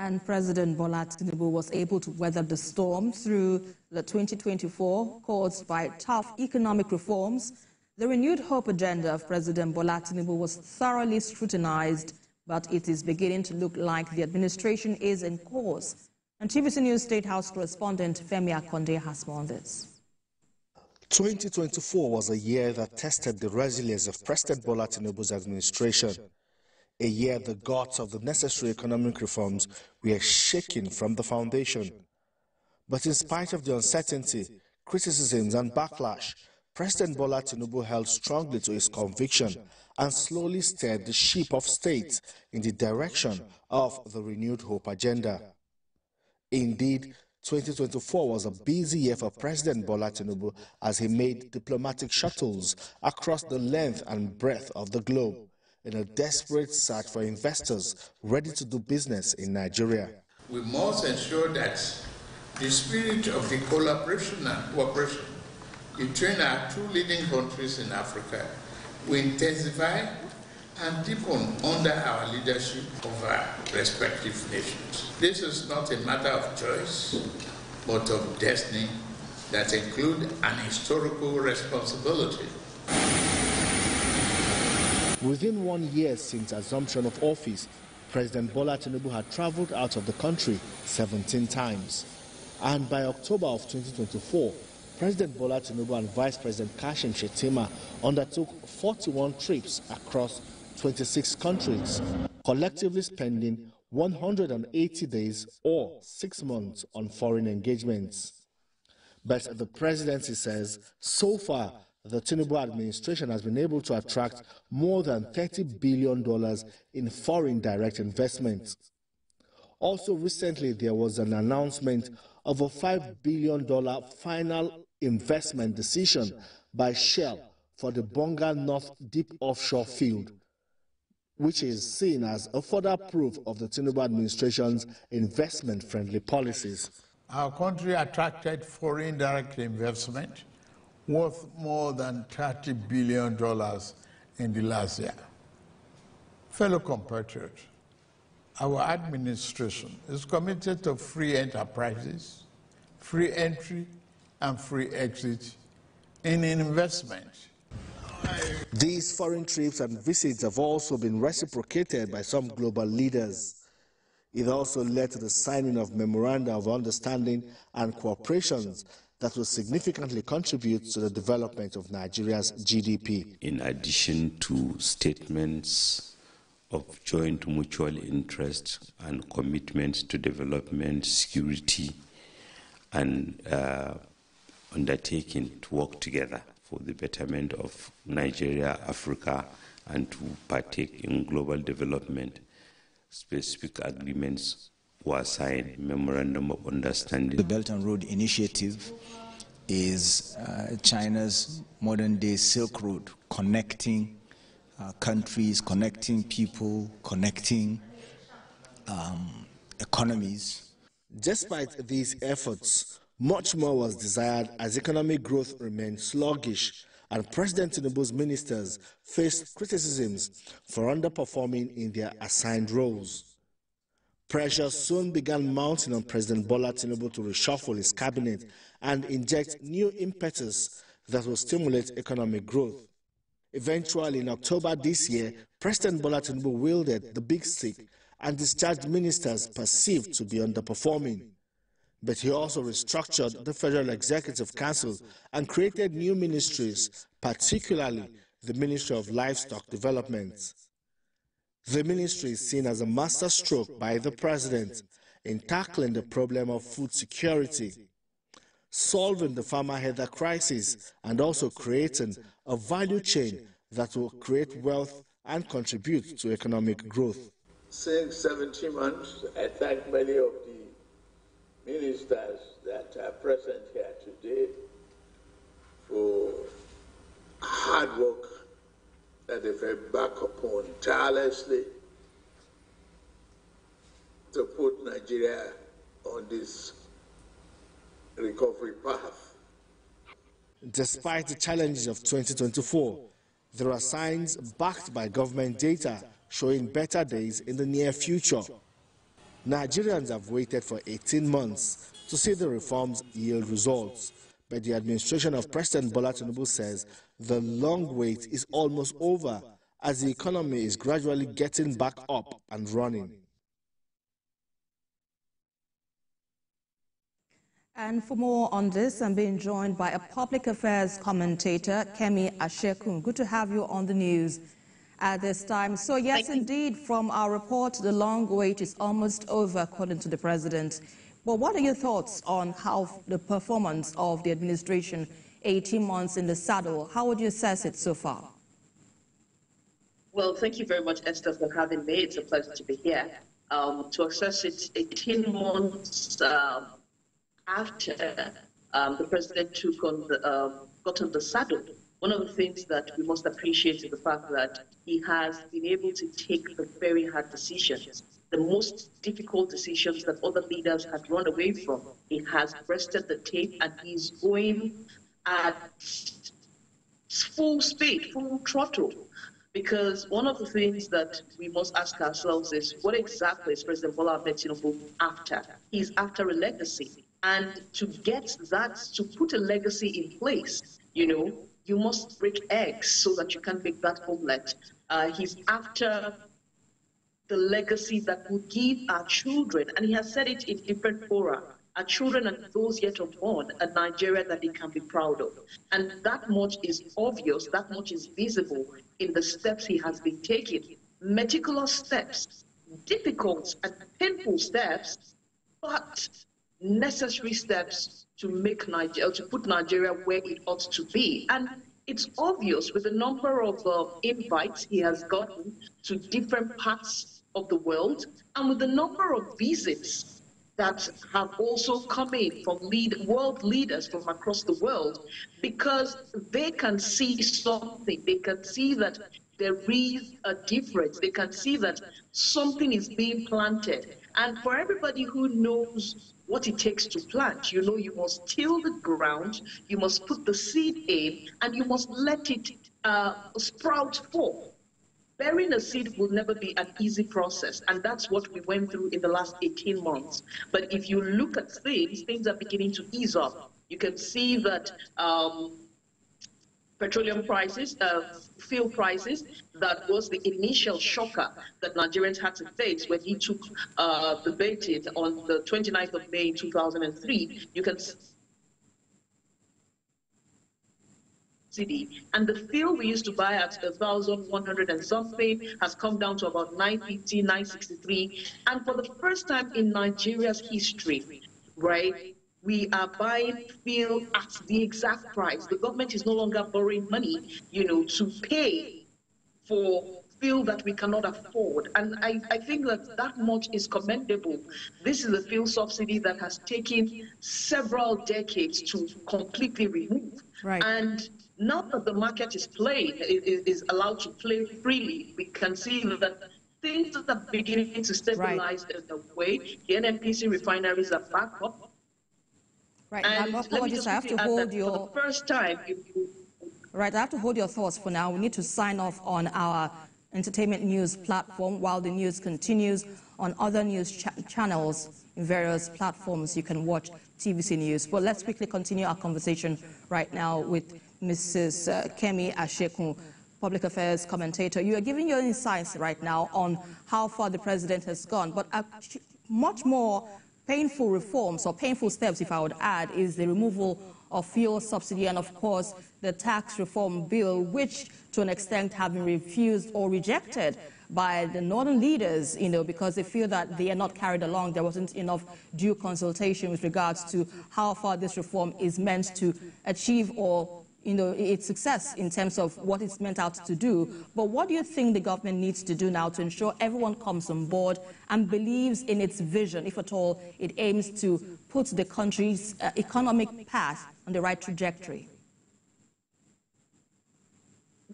And President Bola Tinubu was able to weather the storm through the 2024 caused by tough economic reforms. The renewed hope agenda of President Bola Tinubu was thoroughly scrutinized, but it is beginning to look like the administration is in course. And TVC News State House correspondent Femi Akonde has more on this. 2024 was a year that tested the resilience of President Bola Tinubu's administration. A year the guts of the necessary economic reforms were shaken from the foundation. But in spite of the uncertainty, criticisms and backlash, President Bola Tinubu held strongly to his conviction and slowly steered the ship of state in the direction of the renewed hope agenda. Indeed, 2024 was a busy year for President Bola Tinubu as he made diplomatic shuttles across the length and breadth of the globe in a desperate search for investors ready to do business in Nigeria. We must ensure that the spirit of the collaboration and cooperation between our two leading countries in Africa will intensify and deepen under our leadership of our respective nations. This is not a matter of choice, but of destiny that includes an historical responsibility. Within 1 year since assumption of office, President Bola Tinubu had traveled out of the country 17 times. And by October of 2024, President Bola Tinubu and Vice President Kashim Shettima undertook 41 trips across 26 countries, collectively spending 180 days or 6 months on foreign engagements. But the presidency says so far, the Tinubu administration has been able to attract more than $30 billion in foreign direct investment. Also recently, there was an announcement of a $5 billion final investment decision by Shell for the Bonga North Deep Offshore Field, which is seen as a further proof of the Tinubu administration's investment-friendly policies. Our country attracted foreign direct investment worth more than $30 billion in the last year. Fellow compatriots, our administration is committed to free enterprises, free entry and free exit in investment. These foreign trips and visits have also been reciprocated by some global leaders. It also led to the signing of memoranda of understanding and cooperations that will significantly contribute to the development of Nigeria's GDP. In addition to statements of joint mutual interest and commitment to development, security, and undertaking to work together for the betterment of Nigeria, Africa, and to partake in global development, specific agreements were signed, memorandum of understanding. The Belt and Road Initiative is China's modern-day Silk Road, connecting countries, connecting people, connecting economies. Despite these efforts, much more was desired as economic growth remained sluggish, and President Tinubu's ministers faced criticisms for underperforming in their assigned roles. Pressure soon began mounting on President Bola Tinubu to reshuffle his cabinet and inject new impetus that will stimulate economic growth. Eventually, in October this year, President Bola Tinubu wielded the big stick and discharged ministers perceived to be underperforming. But he also restructured the Federal Executive Council and created new ministries, particularly the Ministry of Livestock Development. The ministry is seen as a masterstroke by the president in tackling the problem of food security, solving the farmer header crisis, and also creating a value chain that will create wealth and contribute to economic growth. Since 17 months, I thank many of the ministers that are present here today for hard work that they've embarked upon tirelessly to put Nigeria on this recovery path. Despite the challenges of 2024, there are signs backed by government data showing better days in the near future. Nigerians have waited for 18 months to see the reforms yield results, but the administration of President Bola Tinubu says the long wait is almost over as the economy is gradually getting back up and running. And for more on this, I'm being joined by a public affairs commentator, Kemi Ashekun. Good to have you on the news at this time. So yes, indeed, from our report, the long wait is almost over, according to the president. But what are your thoughts on how the performance of the administration, 18 months in the saddle, how would you assess it so far? Well, thank you very much, Esther, for having me. It's a pleasure to be here. To assess it 18 months after the president got on the saddle, one of the things that we must appreciate is the fact that he has been able to take the very hard decisions, the most difficult decisions that other leaders had run away from. He has breasted the tape and he's going at full speed, full throttle. Because one of the things that we must ask ourselves is, what exactly is President Bola Tinubu after? He's after a legacy. And to get that, to put a legacy in place, you must break eggs so that you can make that omelette. He's after the legacy that will give our children, and he has said it in different fora, our children and those yet unborn, a Nigeria that they can be proud of. And that much is obvious, that much is visible in the steps he has been taking. Meticulous steps, difficult and painful steps, but necessary steps to make Nigeria, to put Nigeria where it ought to be. And it's obvious with the number of invites he has gotten to different parts of the world, and with the number of visits that have also come in from world leaders from across the world, because they can see something. They can see that there is a difference. They can see that something is being planted. And for everybody who knows what it takes to plant, you must till the ground, you must put the seed in, and you must let it sprout forth. Burying a seed will never be an easy process, and that's what we went through in the last 18 months. But if you look at things are beginning to ease up. You can see that petroleum prices, fuel prices, that was the initial shocker that Nigerians had to face when he took the baiting on the 29th of May 2003. You can and the fuel we used to buy at 1,100 and something has come down to about 950, 963. And for the first time in Nigeria's history, right, we are buying fuel at the exact price. The government is no longer borrowing money, to pay for fuel that we cannot afford. And I think that much is commendable. This is a fuel subsidy that has taken several decades to completely remove. Right. And now that the market is allowed to play freely, we can see that things are beginning to stabilize in a way. The NNPC refineries are back up. Right. And apologies, I have to hold your... For the first time... Right, I have to hold your thoughts for now. We need to sign off on our entertainment news platform while the news continues on other news channels in various platforms. You can watch TVC News. But let's quickly continue our conversation right now with Mrs. Kemi Ashekun, public affairs commentator. You are giving your insights right now on how far the president has gone, but much more painful reforms, or painful steps, if I would add, is the removal of fuel subsidy and, of course, the tax reform bill, which to an extent have been refused or rejected by the northern leaders, because they feel that they are not carried along. There wasn't enough due consultation with regards to how far this reform is meant to achieve or its success in terms of what it's meant out to do. But what do you think the government needs to do now to ensure everyone comes on board and believes in its vision, if at all it aims to put the country's economic path on the right trajectory?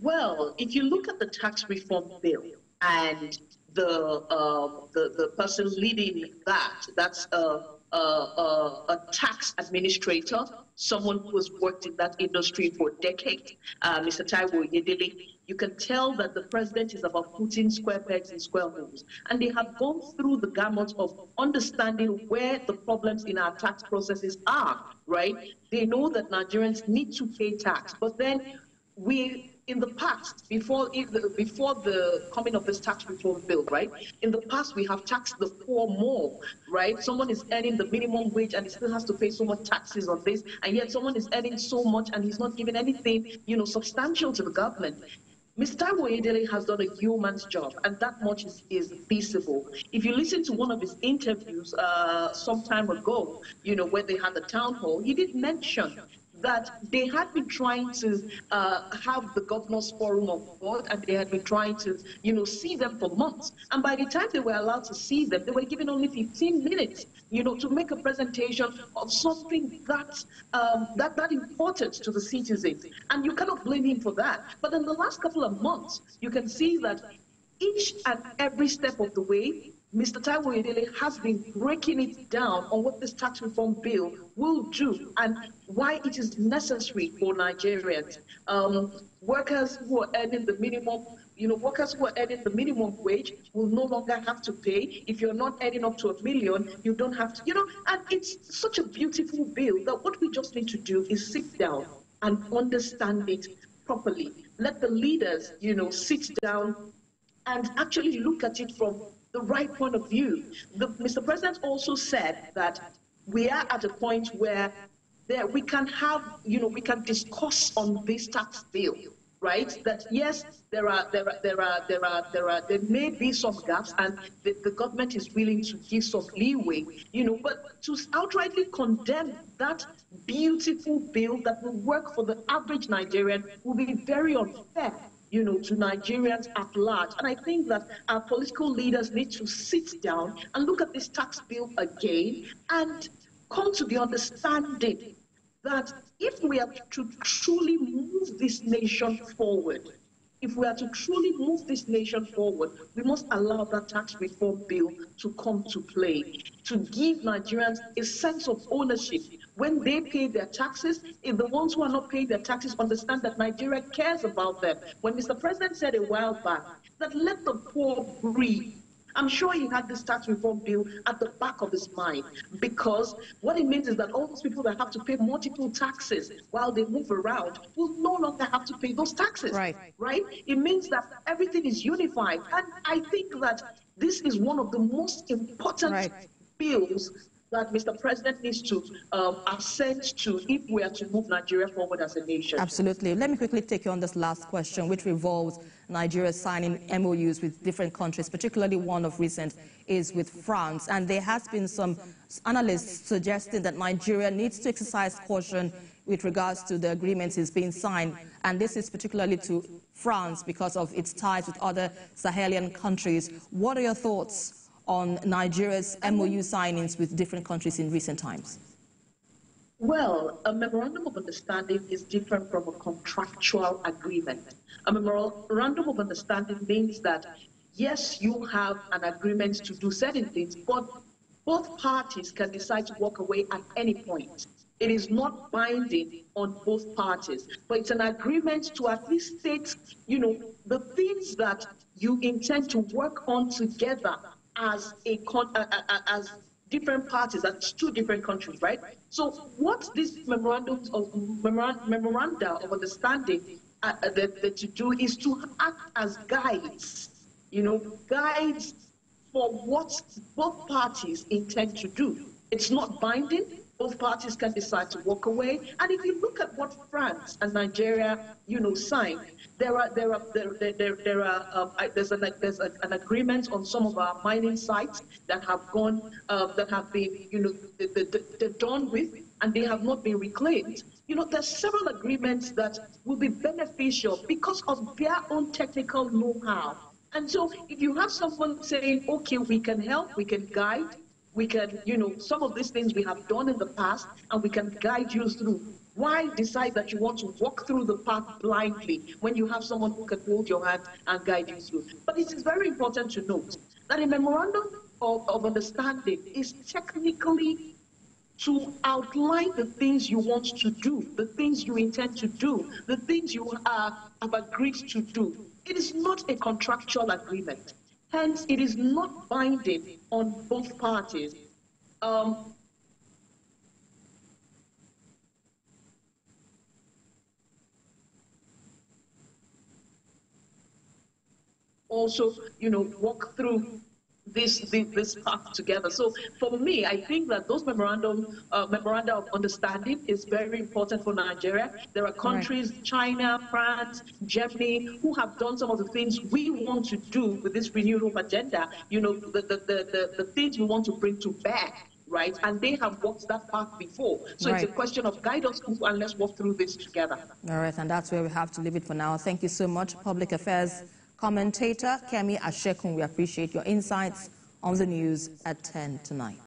Well, if you look at the tax reform bill and the person leading that's a tax administrator, someone who has worked in that industry for decades, Mr. Taiwo Yedele. You can tell that the president is about putting square pegs in square holes. And they have gone through the gamut of understanding where the problems in our tax processes are, right? They know that Nigerians need to pay tax, but then in the past, before the coming of this tax reform bill, right? In the past, we have taxed the poor more, right? Someone is earning the minimum wage and he still has to pay so much taxes on this, and yet someone is earning so much and he's not giving anything, substantial to the government. Mr. Oyedele has done a yeoman's job, and that much is visible. If you listen to one of his interviews some time ago, when they had the town hall, he did mention that they had been trying to have the governors forum on board, and they had been trying to, see them for months. And by the time they were allowed to see them, they were given only 15 minutes, to make a presentation of something that important to the citizens. And you cannot blame him for that. But in the last couple of months, you can see that each and every step of the way, Mr. Taiwo Oyedele has been breaking it down on what this tax reform bill will do and why it is necessary for Nigerians. Workers who are earning the minimum, workers who are earning the minimum wage will no longer have to pay. If you're not earning up to $1 million, you don't have to, and it's such a beautiful bill that what we just need to do is sit down and understand it properly. Let the leaders, sit down and actually look at it from the right point of view. Mr. President also said that we are at a point where we can have, we can discuss on this tax bill, right? That yes, there may be some gaps, and the government is willing to give some leeway, but to outrightly condemn that beautiful bill that will work for the average Nigerian will be very unfair, to Nigerians at large. And I think that our political leaders need to sit down and look at this tax bill again and come to the understanding that if we are to truly move this nation forward, we must allow that tax reform bill to come to play, to give Nigerians a sense of ownership. When they pay their taxes, if the ones who are not paying their taxes understand that Nigeria cares about them. When Mr. President said a while back that let the poor breathe, I'm sure he had this tax reform bill at the back of his mind, because what it means is that all those people that have to pay multiple taxes while they move around will no longer have to pay those taxes, right? It means that everything is unified. And I think that this is one of the most important bills that Mr. President needs to assent to if we are to move Nigeria forward as a nation. Absolutely. Let me quickly take you on this last question, which revolves Nigeria signing MOUs with different countries, particularly one of recent is with France. And there has been some analysts suggesting that Nigeria needs to exercise caution with regards to the agreements is being signed. And this is particularly to France because of its ties with other Sahelian countries. What are your thoughts on Nigeria's MOU signings with different countries in recent times? Well, a memorandum of understanding is different from a contractual agreement. A memorandum of understanding means that, yes, you have an agreement to do certain things, but both parties can decide to walk away at any point. It is not binding on both parties, but it's an agreement to at least state, the things that you intend to work on together as different parties, as two different countries, right? So what this memoranda of understanding that to do is to act as guides, guides for what both parties intend to do. It's not binding. Both parties can decide to walk away. And if you look at what France and Nigeria, signed, there's an agreement on some of our mining sites that have gone, that have been, they're done with, and they have not been reclaimed. There's several agreements that will be beneficial because of their own technical know-how. And so if you have someone saying, okay, we can help, we can guide, we can, some of these things we have done in the past, and we can guide you through. Why decide that you want to walk through the path blindly when you have someone who can hold your hand and guide you through? But it is very important to note that a memorandum of understanding is technically to outline the things you want to do, the things you intend to do, the things you have agreed to do. It is not a contractual agreement. Hence, it is not binding on both parties. Also, walk through this path together. So for me, I think that those memoranda of understanding is very important for Nigeria. There are countries, China, France, Germany, who have done some of the things we want to do with this renewed hope agenda, the things we want to bring to bear, right? And they have walked that path before. So it's a question of guide us through and let's walk through this together. All right, and that's where we have to leave it for now. Thank you so much, Public Affairs commentator Kemi Ashekun. We appreciate your insights on the news at 10 tonight.